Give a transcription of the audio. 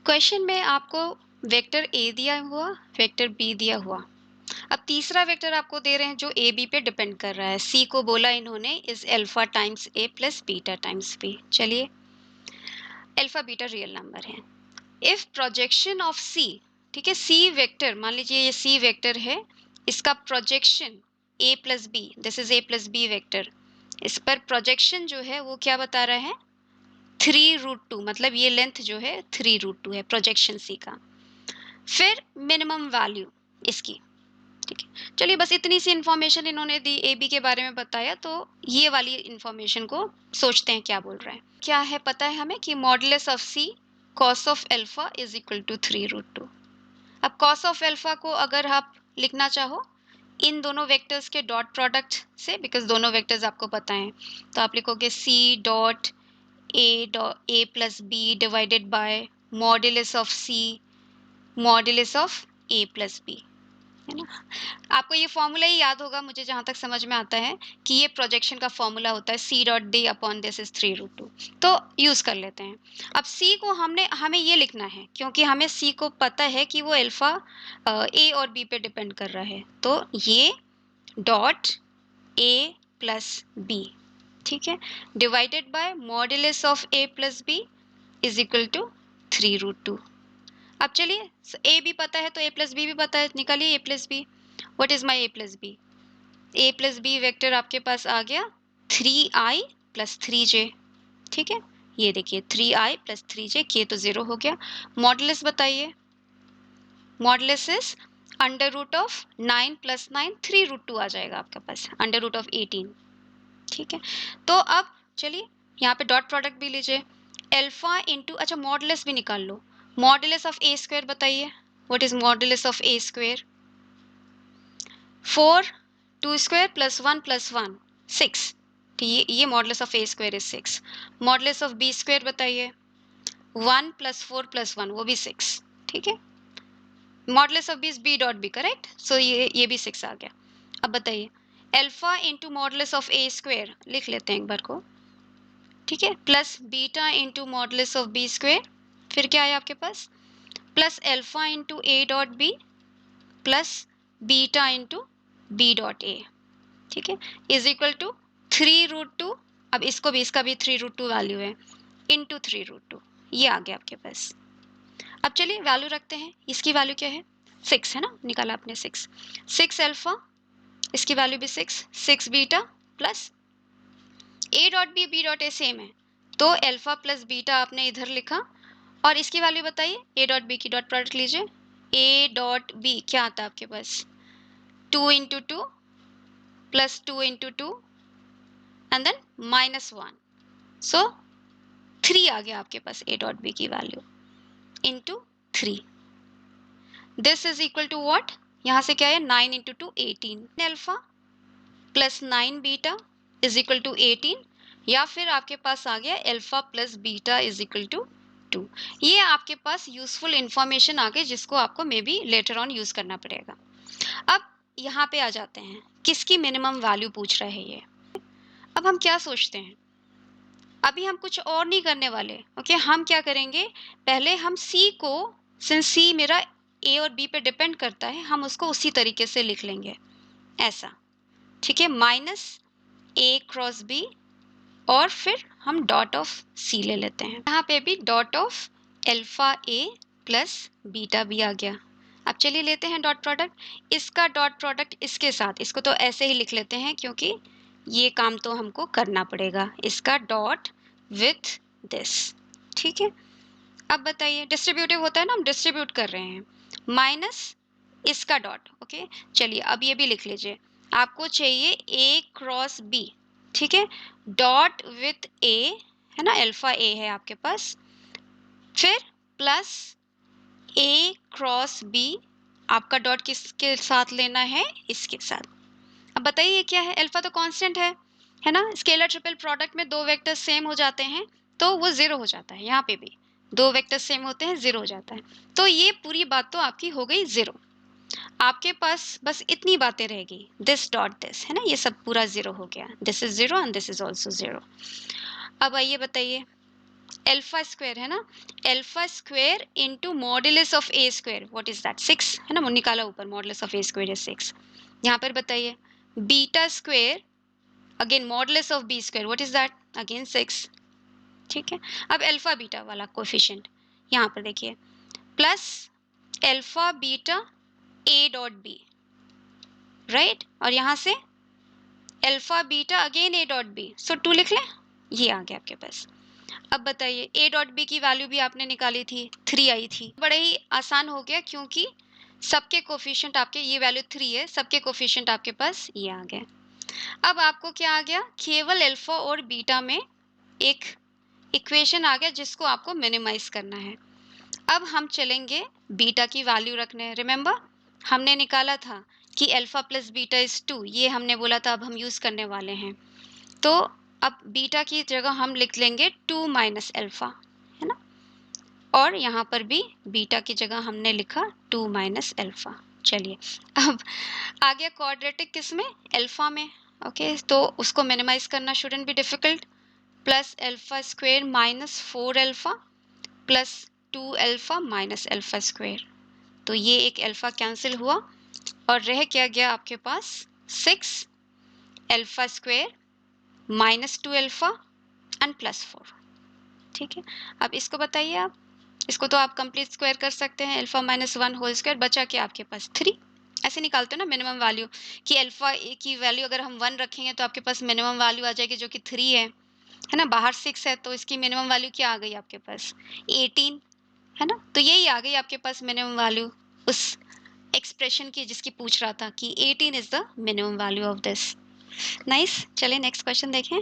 Question में आपको vector A दिया हुआ, वेक्टर बी दिया हुआ। अब तीसरा वेक्टर आपको दे रहे हैं जो ए बी पे डिपेंड कर रहा है। सी को बोला इन्होंने is alpha times A plus beta times B. चलिए, अल्फा बीटा रियल नंबर है। इफ प्रोजेक्शन ऑफ सी, ठीक है, सी वेक्टर, मान लीजिए ये सी वेक्टर है, इसका projection A plus B, this is A plus B vector, इस पर प्रोजेक्शन जो है वो क्या बता रहा है, 3√2, मतलब ये लेंथ जो है 3√2 है प्रोजेक्शन सी का। फिर मिनिमम वैल्यू इसकी, ठीक है। चलिए, बस इतनी सी इंफॉर्मेशन इन्होंने दी, ए बी के बारे में बताया, तो ये वाली इंफॉर्मेशन को सोचते हैं क्या बोल रहे हैं। क्या है पता है हमें कि modulus of C cos of alpha is equal to 3√2। अब कॉस ऑफ अल्फा को अगर आप लिखना चाहो इन दोनों वेक्टर्स के डॉट प्रोडक्ट से, बिकॉज दोनों वेक्टर्स आपको पता है, तो आप लिखोगे C dot A plus B divided by modulus of C modulus of A plus B, है ना। आपको ये फॉर्मूला ही याद होगा, मुझे जहां तक समझ में आता है कि ये प्रोजेक्शन का फॉर्मूला होता है C dot D upon this is 3√2। तो यूज कर लेते हैं। अब सी को हमें ये लिखना है क्योंकि हमें सी को पता है कि वो अल्फा ए और बी पे डिपेंड कर रहा है, तो ये डॉट ए प्लस बी, ठीक है, divided by modulus of A plus B is equal to 3√2। अब चलिए, ए भी पता है तो ए प्लस बी भी पता है, निकालिए A plus B. What is my A plus B? A plus B vector आपके पास आ गया 3i प्लस 3j, ठीक है। ये देखिए 3i प्लस 3j, के तो 0 हो गया। मॉडुलस बताइए, modulus is under root of 9 plus 9, 3√2 आ जाएगा आपके पास, अंडर रूट ऑफ 18, ठीक है। तो अब चलिए यहाँ पे डॉट प्रोडक्ट भी लीजिए, अल्फा इंटू, अच्छा मॉडुलस भी निकाल लो। मॉडुलस ऑफ ए स्क्वायर बताइए, what is modulus of A square? 4, 2 square plus 1 plus 1 6, तो ये modulus of A square is 6। Modulus of B square बताइए, 1 प्लस 4 प्लस 1, वो भी 6, ठीक है। Modulus of B is B dot B, correct, so ये भी 6 आ गया। अब बताइए alpha into modulus of A square, लिख लेते हैं एक बार को, ठीक है, plus beta into modulus of B square, फिर क्या आया आपके पास, plus alpha into A dot B plus beta into B dot A, ठीक है, इज इक्वल टू 3√2। अब इसको भी, इसका भी 3√2 वैल्यू है, इंटू 3√2, ये आ गया आपके पास। अब चलिए वैल्यू रखते हैं, इसकी वैल्यू क्या है, 6 है ना, निकाला आपने 6 अल्फा, इसकी वैल्यू भी 6 beta plus A dot B B dot A same है, तो अल्फा प्लस बीटा आपने इधर लिखा, और इसकी वैल्यू बताइए, ए डॉट बी की डॉट प्रोडक्ट लीजिए, ए डॉट बी क्या आता है आपके पास, 2 into 2 plus 2 into 2 and then -1, so 3 आ गया आपके पास ए डॉट बी की value into 3। This is equal to what, यहां से क्या है, 9 into 2 18 alpha plus 9 beta is equal to 18, या फिर आपके पास आ गया alpha plus beta is equal to 2। ये आपके पास यूजफुल इंफॉर्मेशन आ गई जिसको आपको may be later on use करना पड़ेगा। अब यहाँ पे आ जाते हैं, किसकी मिनिमम वैल्यू पूछ रहा है ये। अब हम क्या सोचते हैं, अभी हम कुछ और नहीं करने वाले, ओके। हम क्या करेंगे, पहले हम सी को, सिंस सी मेरा ए और बी पे डिपेंड करता है, हम उसको उसी तरीके से लिख लेंगे ऐसा, ठीक है, माइनस ए क्रॉस बी, और फिर हम डॉट ऑफ सी ले लेते हैं। यहाँ पे भी dot of alpha A plus beta B आ गया। अब चलिए लेते हैं डॉट प्रोडक्ट, इसका डॉट प्रोडक्ट इसके साथ, इसको तो ऐसे ही लिख लेते हैं क्योंकि ये काम तो हमको करना पड़ेगा, इसका डॉट विथ दिस, ठीक है। अब बताइए, डिस्ट्रीब्यूटिव होता है ना, हम डिस्ट्रीब्यूट कर रहे हैं, माइनस इसका डॉट, ओके। चलिए अब ये भी लिख लीजिए, आपको चाहिए ए क्रॉस बी, ठीक है, डॉट विथ ए, है ना, अल्फा ए है आपके पास, फिर प्लस ए क्रॉस बी, आपका डॉट किसके साथ लेना है, इसके साथ। अब बताइए ये क्या है, अल्फा तो कांस्टेंट है ना, स्केलर ट्रिपल प्रोडक्ट में दो वेक्टर सेम हो जाते हैं तो वो जीरो हो जाता है, यहाँ पे भी दो वेक्टर सेम होते हैं, जीरो हो जाता है, तो ये पूरी बात तो आपकी हो गई जीरो। आपके पास बस इतनी बातें रहेगी, दिस डॉट दिस, है ना, ये सब पूरा जीरो हो गया, this is zero and this is also zero. अब आइए बताइए, अल्फा स्क्वायर है ना, alpha square into modulus of A square, what is that, 6 है ना, वो निकाला ऊपर, modulus of A square is 6। यहाँ पर बताइए beta square again modulus of B square, what is that, again 6। ठीक है, अब अल्फा बीटा वाला कोफिशिएंट यहाँ पर देखिए, plus alpha beta A dot B, right, और यहाँ से alpha beta again A dot B, so 2 लिख लें, ये आ गया आपके पास। अब बताइए ए डॉट बी की वैल्यू भी आपने निकाली थी, 3 आई थी, बड़ा ही आसान हो गया क्योंकि सबके कोफिशिएंट आपके, ये वैल्यू 3 है, सबके कोफिशिएंट आपके पास ये आ गए। अब आपको क्या आ गया, केवल अल्फा और बीटा में एक इक्वेशन आ गया जिसको आपको मिनिमाइज करना है। अब हम चलेंगे बीटा की वैल्यू रखने, रिमेंबर हमने निकाला था कि अल्फा प्लस बीटा इज 2, ये हमने बोला था, अब हम यूज करने वाले हैं। तो अब बीटा की जगह हम लिख लेंगे 2 माइनस अल्फा, है ना, और यहाँ पर भी बीटा की जगह हमने लिखा 2 माइनस अल्फा। चलिए अब आ गया क्वाड्रेटिक किस में, अल्फा में, ओके, तो उसको मिनिमाइज करना shouldn't be difficult, plus alpha square minus 4 alpha plus 2 alpha minus alpha square, तो ये एक अल्फा कैंसिल हुआ और रह क्या गया आपके पास 6 alpha square minus 2 alpha and plus 4। ठीक है, अब इसको बताइए आप, इसको तो आप कंप्लीट स्क्वायर कर सकते हैं, अल्फा माइनस 1 होल स्क्वायर, बचा क्या आपके पास 3, ऐसे निकालते हो ना मिनिमम वैल्यू, कि अल्फा की वैल्यू अगर हम 1 रखेंगे तो आपके पास मिनिमम वैल्यू आ जाएगी जो कि 3 है ना, बाहर 6 है तो इसकी मिनिमम वैल्यू क्या आ गई आपके पास 18, है ना, तो यही आ गई आपके पास मिनिमम वैल्यू उस एक्सप्रेशन की जिसकी पूछ रहा था कि 18 is the minimum value of this. Nice, चलिए नेक्स्ट क्वेश्चन देखें।